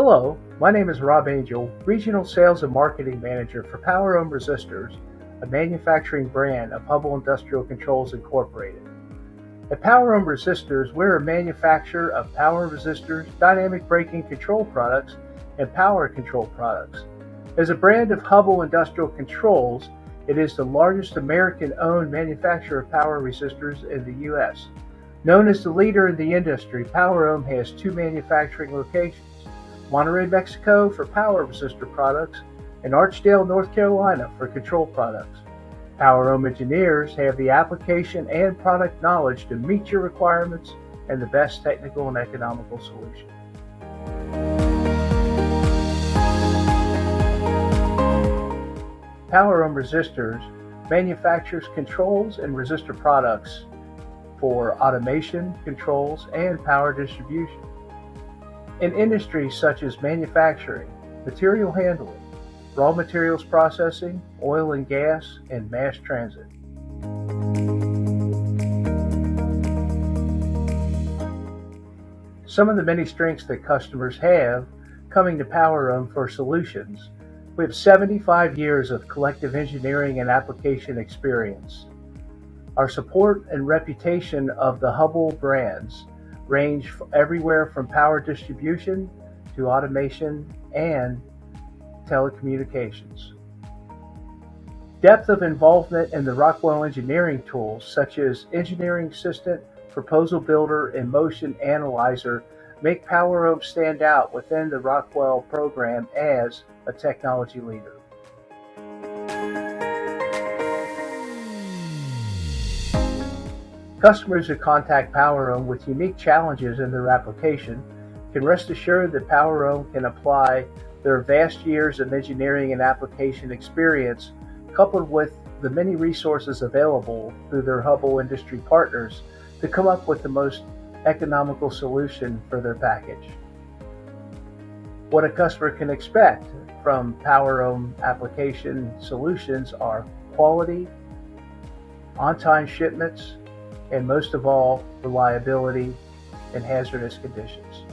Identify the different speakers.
Speaker 1: Hello, my name is Rob Angel, Regional Sales and Marketing Manager for Powerohm Resistors, a manufacturing brand of Hubbell Industrial Controls Incorporated. At Powerohm Resistors, we're a manufacturer of power resistors, dynamic braking control products, and power control products. As a brand of Hubbell Industrial Controls, it is the largest American-owned manufacturer of power resistors in the U.S. Known as the leader in the industry, Powerohm has two manufacturing locations: Monterrey, Mexico for power resistor products, and Archdale, North Carolina for control products. Powerohm engineers have the application and product knowledge to meet your requirements and the best technical and economical solution. Powerohm Resistors manufactures controls and resistor products for automation, controls, and power distribution. In industries such as manufacturing, material handling, raw materials processing, oil and gas, and mass transit. Some of the many strengths that customers have coming to Powerohm for solutions: we have 75 years of collective engineering and application experience. Our support and reputation of the Hubbell brands range everywhere from power distribution to automation and telecommunications. Depth of involvement in the Rockwell engineering tools such as Engineering Assistant, Proposal Builder, and Motion Analyzer make Powerohm stand out within the Rockwell program as a technology leader. Customers who contact Powerohm with unique challenges in their application can rest assured that Powerohm can apply their vast years of engineering and application experience, coupled with the many resources available through their Hubbell industry partners, to come up with the most economical solution for their package. What a customer can expect from Powerohm application solutions are quality, on-time shipments, and most of all, reliability in hazardous conditions.